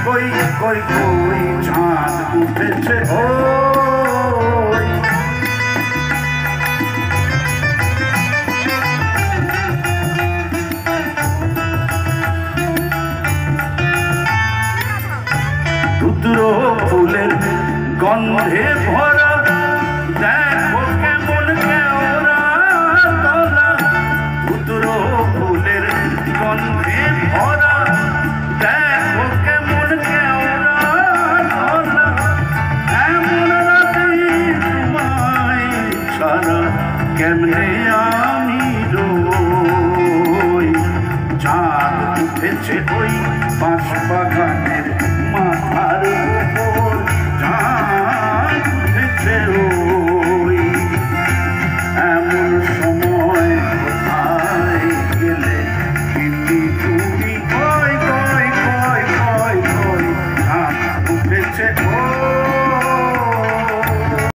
কই কই কই চাঁদ উঠেছে ওই রুদ্র ফুলের গন্ধে ভরা দেখো কেমন কেওড়া তলা রুদ্র ফুলের গন্ধে ভরা দেখো কেমন কেওড়া তলা এমন রাতে তোমায় ছাড়া কেমনে আমি রই চাঁদ উঠেছে ওই পাশ বাগান